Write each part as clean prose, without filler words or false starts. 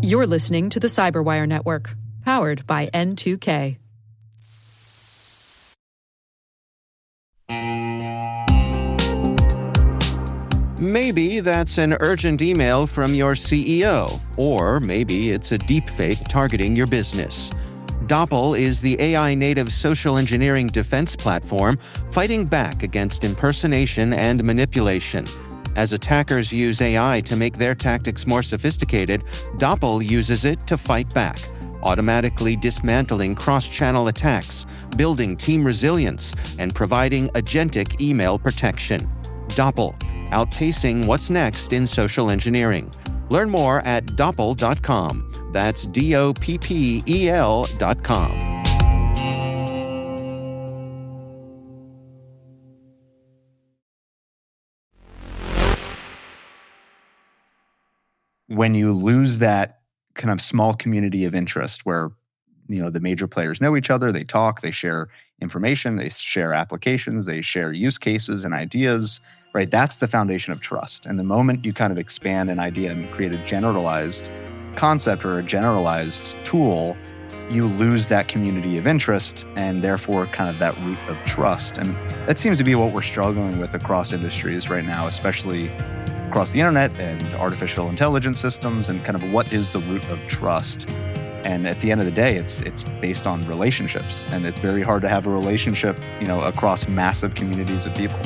You're listening to the Cyberwire Network, powered by N2K. Maybe that's an urgent email from your CEO, or maybe it's a deepfake targeting your business. Doppel is the AI-native social engineering defense platform fighting back against impersonation and manipulation. As attackers use AI to make their tactics more sophisticated, Doppel uses it to fight back, automatically dismantling cross-channel attacks, building team resilience, and providing agentic email protection. Doppel, outpacing what's next in social engineering. Learn more at doppel.com. That's DOPPEL.com. When you lose that kind of small community of interest where, the major players know each other, they talk, they share information, they share applications, they share use cases and ideas, right? That's the foundation of trust. And the moment you kind of expand an idea and create a generalized concept or a generalized tool, you lose that community of interest and therefore kind of that root of trust. And that seems to be what we're struggling with across industries right now, especially across the internet and artificial intelligence systems, and kind of what is the root of trust. And at the end of the day, it's based on relationships. And it's very hard to have a relationship, across massive communities of people.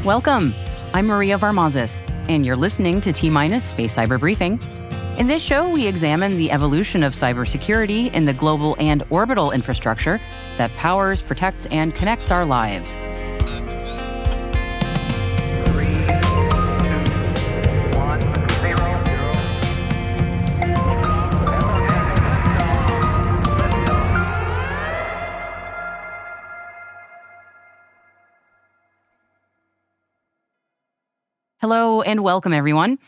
Welcome. I'm Maria Varmazis, and you're listening to T-Minus Space Cyber Briefing. In this show, we examine the evolution of cybersecurity in the global and orbital infrastructure that powers, protects, and connects our lives. Hello and welcome, everyone.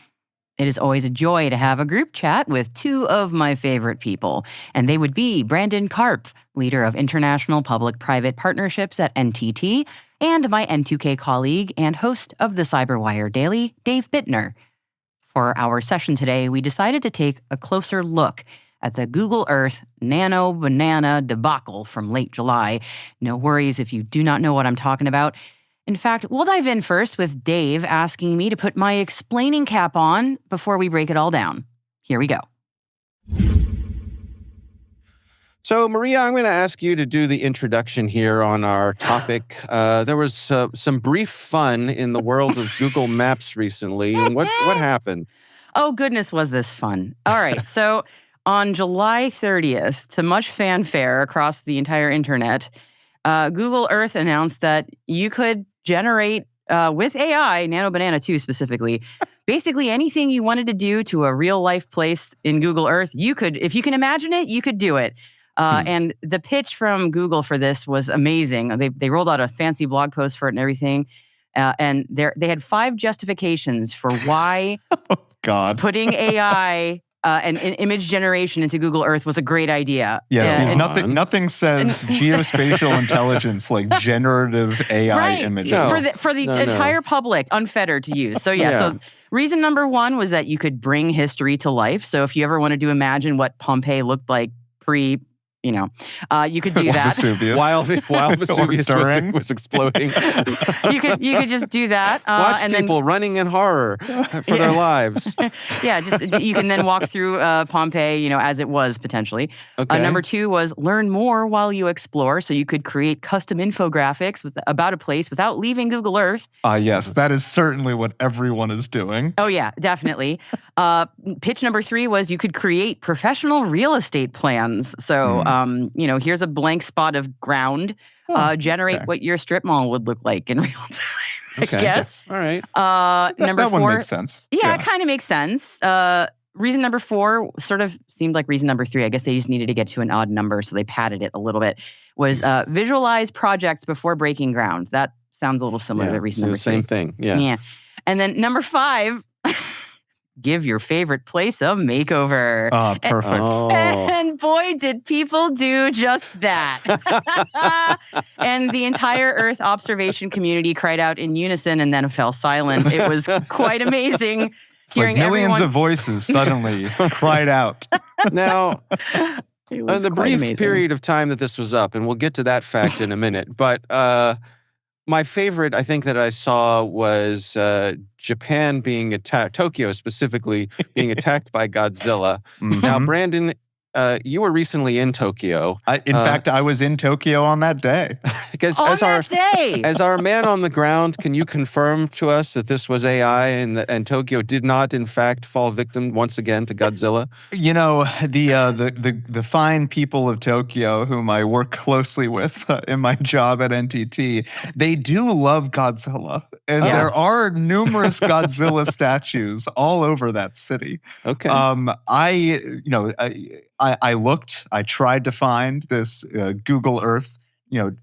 It is always a joy to have a group chat with two of my favorite people, and they would be Brandon Karpf, leader of International Public-Private Partnerships at NTT, and my N2K colleague and host of the Cyberwire Daily, Dave Bittner. For our session today, we decided to take a closer look at the Google Earth Nano Banana debacle from late July. No worries if you do not know what I'm talking about. In fact, we'll dive in first with Dave asking me to put my explaining cap on before we break it all down. Here we go. So, Maria, I'm going to ask you to do the introduction here on our topic. There was some brief fun in the world of Google Maps recently. And what happened? Oh, goodness, was this fun. All right, so on July 30th, to much fanfare across the entire internet, Google Earth announced that you could generate, with AI, Nano Banana 2 specifically, basically anything you wanted to do to a real-life place in Google Earth, you could, if you can imagine it, you could do it. And the pitch from Google for this was amazing. They rolled out a fancy blog post for it and everything. And they had 5 justifications for why putting AI and image generation into Google Earth was a great idea. Yes, because nothing says geospatial intelligence like generative AI right. images. No. For the entire public, unfettered to use. So so reason number 1 was that you could bring history to life. So if you ever wanted to imagine what Pompeii looked like pre, you could do that. Vesuvius. While Vesuvius was exploding. you could just do that. Watch and people running in horror for their lives. You can then walk through Pompeii, as it was potentially. Okay. Number 2 was learn more while you explore. So you could create custom infographics about a place without leaving Google Earth. Yes, that is certainly what everyone is doing. Oh yeah, definitely. Pitch number 3 was you could create professional real estate plans. So, here's a blank spot of ground. Generate what your strip mall would look like in real time. Okay. I guess. All right. Number 4. That one makes sense. Yeah, it kind of makes sense. Reason number 4 sort of seemed like reason number 3. I guess they just needed to get to an odd number, so they padded it a little bit. Was visualize projects before breaking ground. That sounds a little similar to reason number 3. Same thing. Yeah. And then number 5 give your favorite place a makeover. Oh, perfect. And boy, did people do just that. And the entire Earth observation community cried out in unison and then fell silent. It was quite amazing. It's like millions of voices suddenly cried out. Now, It was the quite brief amazing. period of time that this was up, and we'll get to that fact in a minute, but my favorite, I think, that I saw was Japan being attacked, Tokyo specifically, being attacked by Godzilla. Now, Brandon, you were recently in Tokyo. In fact, I was in Tokyo on that day. Because On that day! As our man on the ground, can you confirm to us that this was AI and Tokyo did not, in fact, fall victim once again to Godzilla? You know, the fine people of Tokyo, whom I work closely with in my job at NTT, they do love Godzilla, and there are numerous Godzilla statues all over that city. Okay. I looked. I tried to find this Google Earth,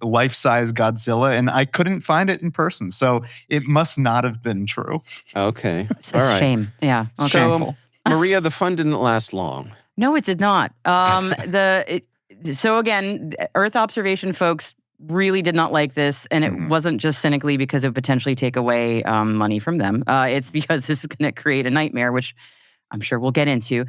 life-size Godzilla, and I couldn't find it in person. So it must not have been true. Okay. It's a shame. Yeah. Okay. Shameful. Maria, the fun didn't last long. No, it did not. So again, Earth observation folks really did not like this, and it wasn't just cynically because it would potentially take away money from them. It's because this is going to create a nightmare, which I'm sure we'll get into.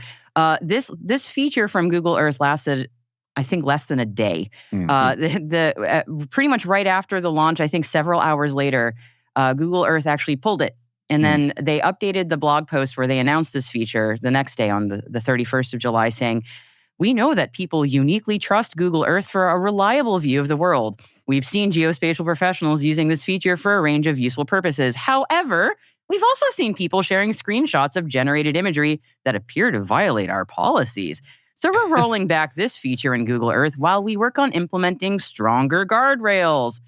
This feature from Google Earth lasted, I think, less than a day. Pretty much right after the launch, I think several hours later, Google Earth actually pulled it. And then they updated the blog post where they announced this feature the next day on the 31st of July, saying, "We know that people uniquely trust Google Earth for a reliable view of the world. We've seen geospatial professionals using this feature for a range of useful purposes. However, we've also seen people sharing screenshots of generated imagery that appear to violate our policies. So we're rolling back this feature in Google Earth while we work on implementing stronger guardrails.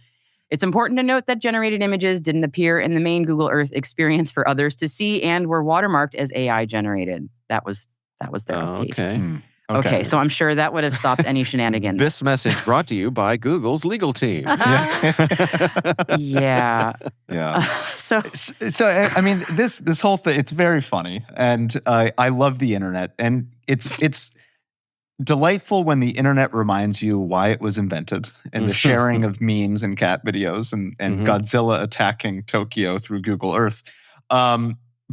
It's important to note that generated images didn't appear in the main Google Earth experience for others to see and were watermarked as AI generated." That was their update. Okay. Okay, so I'm sure that would have stopped any shenanigans. This message brought to you by Google's legal team. Yeah. So I mean, this whole thing, it's very funny, and I love the internet, and it's delightful when the internet reminds you why it was invented, and the sharing of memes and cat videos and Godzilla attacking Tokyo through Google Earth.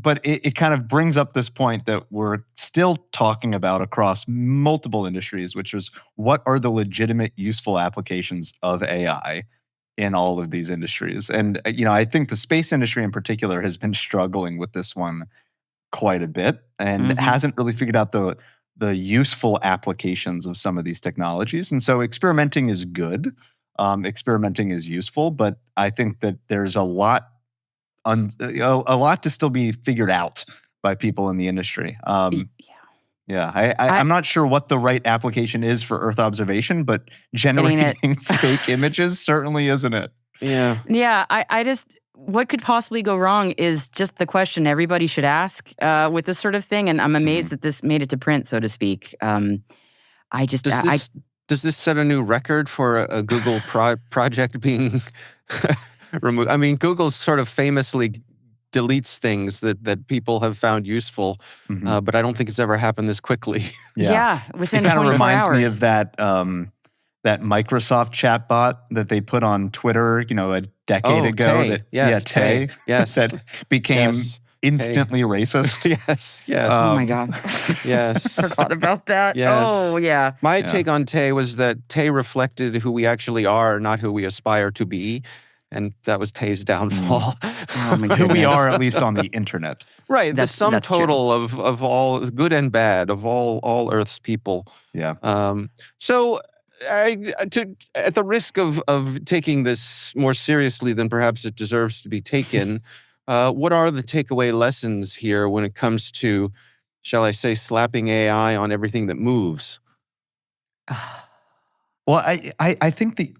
But it kind of brings up this point that we're still talking about across multiple industries, which is what are the legitimate useful applications of AI in all of these industries? And, I think the space industry in particular has been struggling with this one quite a bit and hasn't really figured out the useful applications of some of these technologies. And so experimenting is good. Experimenting is useful, but I think that there's a lot to still be figured out by people in the industry. I'm not sure what the right application is for Earth observation, but generating fake images certainly isn't it. Yeah. Yeah, I just, what could possibly go wrong is just the question everybody should ask with this sort of thing, and I'm amazed that this made it to print, so to speak. Does this set a new record for a Google project being removed? I mean, Google sort of famously deletes things that people have found useful, but I don't think it's ever happened this quickly. Yeah, within 24 hours. It kind of reminds me of that Microsoft chatbot that they put on Twitter, a decade ago. Tay. Tay. Yes. That became instantly racist. Yes. Oh my God. Yes. Forgot about that. Yes. Oh, yeah. My take on Tay was that Tay reflected who we actually are, not who we aspire to be. And that was Tay's downfall. Oh my Who goodness. we are, at least on the internet. Right. That's the sum total true. of all good and bad, of all Earth's people. Yeah. So at the risk of taking this more seriously than perhaps it deserves to be taken, what are the takeaway lessons here when it comes to, shall I say, slapping AI on everything that moves? Well, I think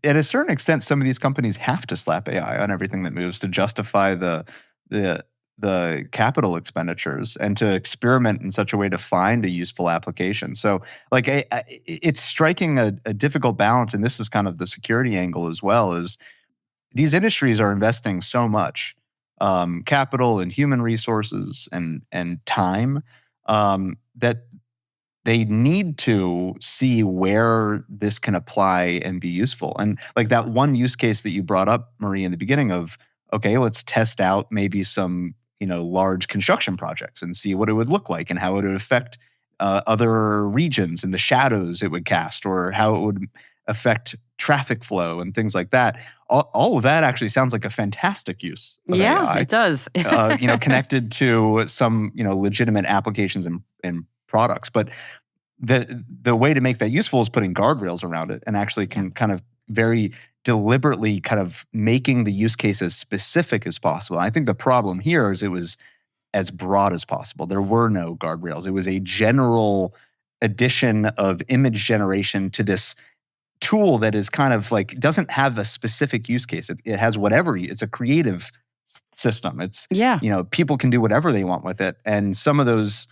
at a certain extent, some of these companies have to slap AI on everything that moves to justify the capital expenditures and to experiment in such a way to find a useful application. So, it's striking a difficult balance, and this is kind of the security angle as well. Is these industries are investing so much capital and human resources and time, that they need to see where this can apply and be useful. And like that one use case that you brought up, Marie, in the beginning of, okay, let's test out maybe some, large construction projects and see what it would look like and how it would affect other regions and the shadows it would cast, or how it would affect traffic flow and things like that. All of that actually sounds like a fantastic use of AI. It does. Connected to some, legitimate applications and products. But the way to make that useful is putting guardrails around it, and actually can kind of very deliberately kind of making the use case as specific as possible. I think the problem here is it was as broad as possible. There were no guardrails. It was a general addition of image generation to this tool that is kind of like, doesn't have a specific use case. It has whatever, it's a creative system. It's, people can do whatever they want with it. And some of those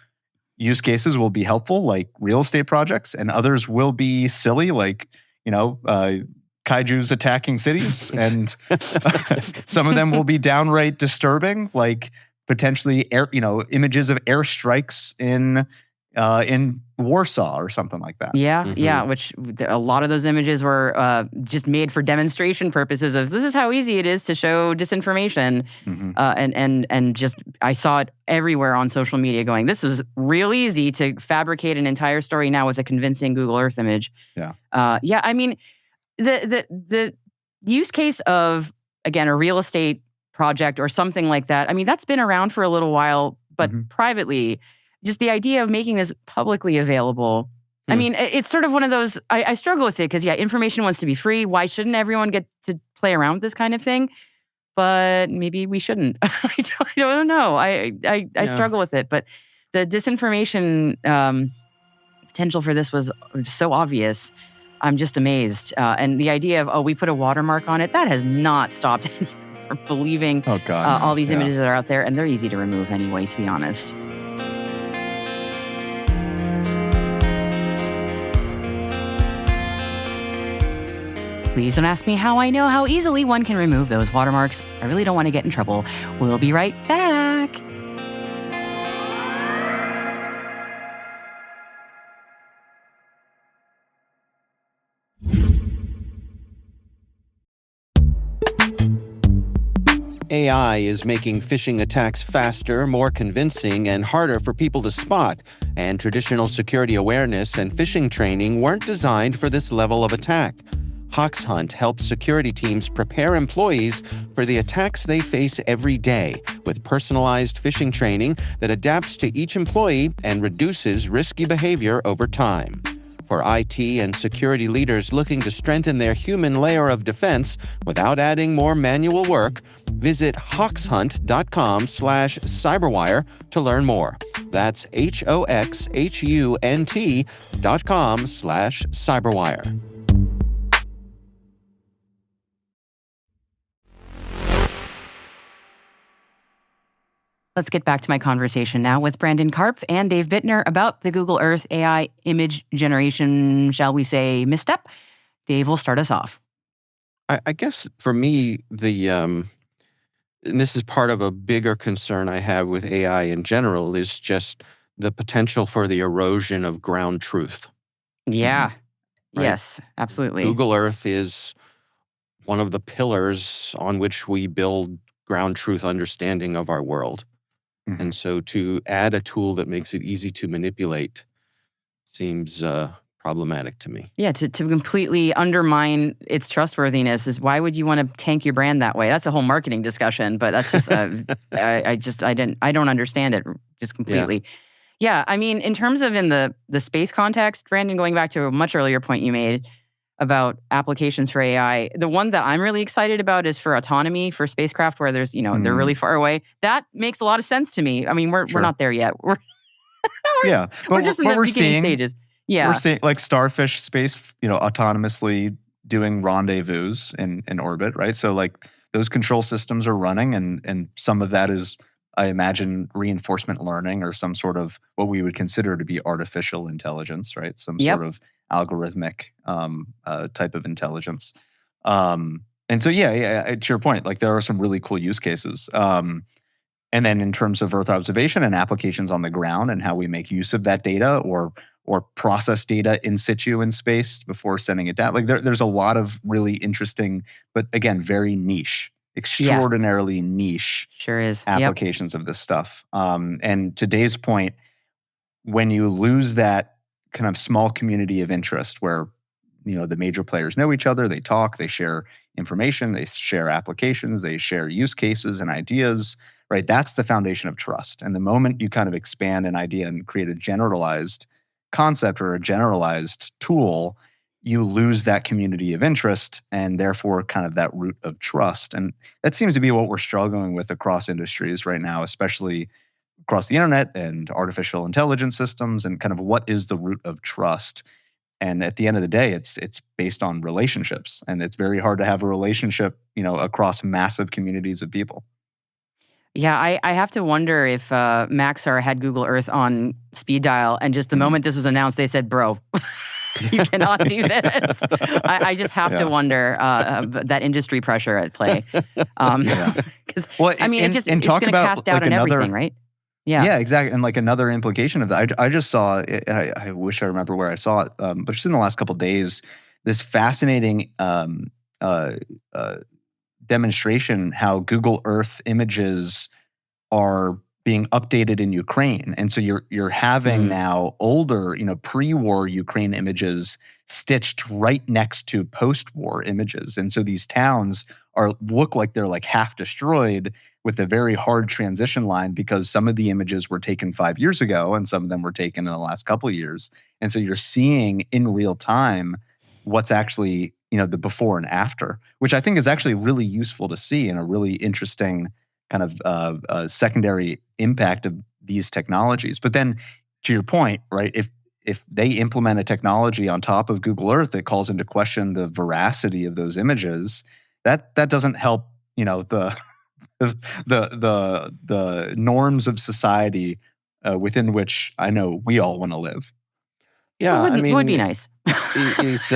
use cases will be helpful, like real estate projects, and others will be silly, like, kaiju's attacking cities. And some of them will be downright disturbing, like potentially images of airstrikes in Warsaw or something like that. Which a lot of those images were just made for demonstration purposes of, this is how easy it is to show disinformation. And just, I saw it everywhere on social media going, this is real easy to fabricate an entire story now with a convincing Google Earth image. I mean, the use case of, again, a real estate project or something like that, I mean, that's been around for a little while, but privately, just the idea of making this publicly available. I mean, it's sort of one of those, I struggle with it because, information wants to be free. Why shouldn't everyone get to play around with this kind of thing? But maybe we shouldn't. I don't know. I struggle with it. But the disinformation potential for this was so obvious. I'm just amazed. And the idea of, we put a watermark on it, that has not stopped anyone from believing all these images that are out there. And they're easy to remove anyway, to be honest. Please don't ask me how I know how easily one can remove those watermarks. I really don't want to get in trouble. We'll be right back. AI is making phishing attacks faster, more convincing, and harder for people to spot, and traditional security awareness and phishing training weren't designed for this level of attack. HawksHunt helps security teams prepare employees for the attacks they face every day with personalized phishing training that adapts to each employee and reduces risky behavior over time. For IT and security leaders looking to strengthen their human layer of defense without adding more manual work, visit hawkshunt.com/cyberwire to learn more. That's HOXHUNT.com/cyberwire. Let's get back to my conversation now with Brandon Karpf and Dave Bittner about the Google Earth AI image generation, shall we say, misstep. Dave will start us off. I guess for me, and this is part of a bigger concern I have with AI in general, is just the potential for the erosion of ground truth. Yeah. Right? Yes, absolutely. Google Earth is one of the pillars on which we build ground truth understanding of our world. And so to add a tool that makes it easy to manipulate seems problematic to me. Yeah, to completely undermine its trustworthiness is, why would you want to tank your brand that way? That's a whole marketing discussion, but that's just I don't understand it just completely. Yeah, I mean, in terms of in the space context, Brandon, going back to a much earlier point you made about applications for AI, the one that I'm really excited about is for autonomy for spacecraft, where there's, they're really far away. That makes a lot of sense to me. I mean, we're not there yet. We're just in the beginning stages. Yeah, we're seeing like Starfish space, autonomously doing rendezvous in orbit, right? So like those control systems are running, and some of that is, I imagine, reinforcement learning or some sort of what we would consider to be artificial intelligence, right? Some sort of algorithmic type of intelligence. And so, to your point, like there are some really cool use cases. And then in terms of Earth observation and applications on the ground and how we make use of that data or process data in situ in space before sending it down, like there's a lot of really interesting, but again, very niche, extraordinarily niche Sure is. applications of this stuff. And to Dave's point, when you lose that kind of small community of interest where the major players know each other, they talk, they share information, they share applications, they share use cases and ideas, right? That's the foundation of trust. And the moment you kind of expand an idea and create a generalized concept or a generalized tool, you lose that community of interest and therefore kind of that root of trust. And that seems to be what we're struggling with across industries right now, especially across the internet and artificial intelligence systems, and kind of what is the root of trust. And at the end of the day, it's based on relationships, and it's very hard to have a relationship, across massive communities of people. Yeah, I have to wonder if Maxar had Google Earth on speed dial, and just the moment this was announced, they said, "Bro, you cannot do this." I just have to wonder that industry pressure at play. Because it's going to cast doubt on everything, right? Yeah, exactly. And like another implication of that, I just saw, I wish I remember where I saw it, but just in the last couple of days, this fascinating demonstration how Google Earth images are being updated in Ukraine. And so you're having now older, pre-war Ukraine images stitched right next to post-war images. And so these towns look like they're like half destroyed with a very hard transition line because some of the images were taken 5 years ago and some of them were taken in the last couple of years. And so you're seeing in real time what's actually, the before and after, which I think is actually really useful to see and a really interesting kind of secondary impact of these technologies. But then to your point, right, if they implement a technology on top of Google Earth that calls into question the veracity of those images, that doesn't help, the norms of society within which I know we all want to live. Yeah, it would be nice. Is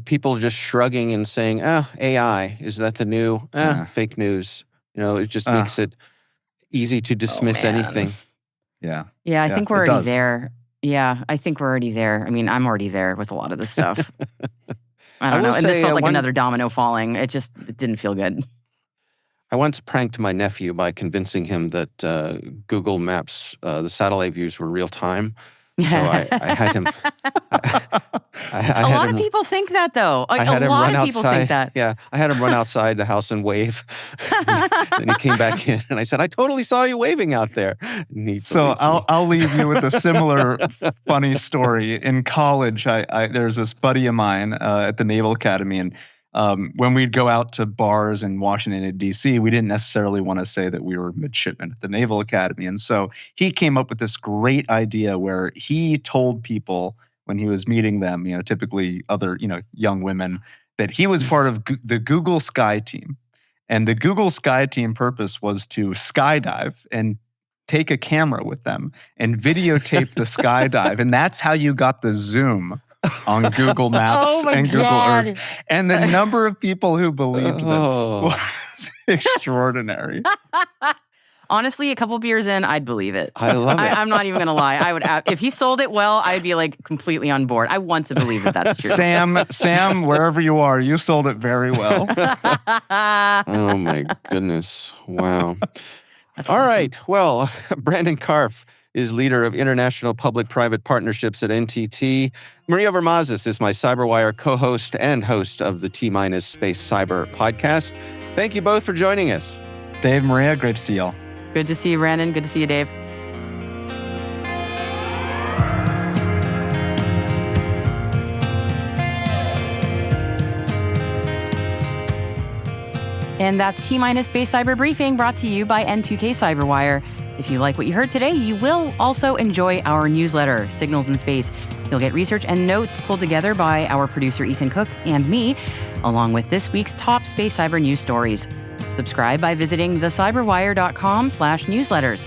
people just shrugging and saying, AI, is that the new fake news? It just makes it easy to dismiss anything. Yeah. Yeah, I think we're already there. Yeah, I think we're already there. I mean, I'm already there with a lot of this stuff. I don't know. And this felt like another domino falling. It didn't feel good. I once pranked my nephew by convincing him that Google Maps, the satellite views were real time. So I had him. A lot of people think that, though. I had him run outside. Yeah, I had him run outside the house and wave. And he came back in, and I said, "I totally saw you waving out there." So I'll leave you with a similar funny story. In college, there's this buddy of mine at the Naval Academy, and when we'd go out to bars in Washington and D.C., we didn't necessarily want to say that we were midshipmen at the Naval Academy. And so he came up with this great idea where he told people when he was meeting them, typically other, young women, that he was part of the Google Sky Team. And the Google Sky Team purpose was to skydive and take a camera with them and videotape the skydive. And that's how you got the zoom on Google Maps and Google Earth. And the number of people who believed this was extraordinary. Honestly, a couple beers in, I'd believe it. I love it. I'm not even going to lie. I would, if he sold it well, I'd be like completely on board. I want to believe that that's true. Sam, wherever you are, you sold it very well. Oh my goodness. Wow. All right. Well, Brandon Karpf is leader of international public-private partnerships at NTT. Maria Varmazis is my CyberWire co-host and host of the T-Minus Space Cyber podcast. Thank you both for joining us. Dave, Maria, great to see y'all. Good to see you, Brandon. Good to see you, Dave. And that's T-Minus Space Cyber Briefing, brought to you by N2K CyberWire. If you like what you heard today, you will also enjoy our newsletter, Signals in Space. You'll get research and notes pulled together by our producer, Ethan Cook, and me, along with this week's top space cyber news stories. Subscribe by visiting thecyberwire.com/newsletters.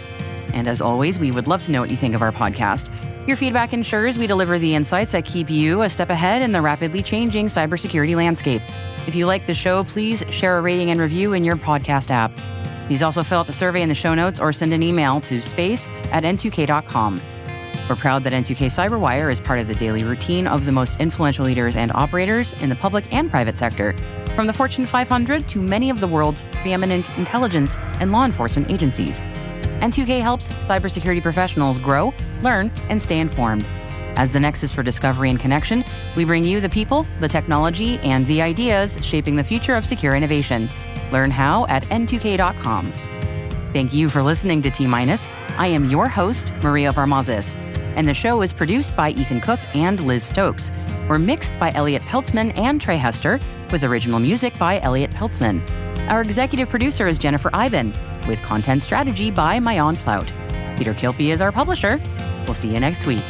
And as always, we would love to know what you think of our podcast. Your feedback ensures we deliver the insights that keep you a step ahead in the rapidly changing cybersecurity landscape. If you like the show, please share a rating and review in your podcast app. Please also fill out the survey in the show notes or send an email to space@n2k.com. We're proud that N2K Cyberwire is part of the daily routine of the most influential leaders and operators in the public and private sector, from the Fortune 500 to many of the world's preeminent intelligence and law enforcement agencies. N2K helps cybersecurity professionals grow, learn, and stay informed. As the nexus for discovery and connection, we bring you the people, the technology, and the ideas shaping the future of secure innovation. Learn how at n2k.com. Thank you for listening to T-Minus. I am your host, Maria Varmazis, and the show is produced by Ethan Cook and Liz Stokes. We're mixed by Elliot Peltzman and Trey Hester, with original music by Elliot Peltzman. Our executive producer is Jennifer Iben, with content strategy by Mayan Plout. Peter Kilpie is our publisher. We'll see you next week.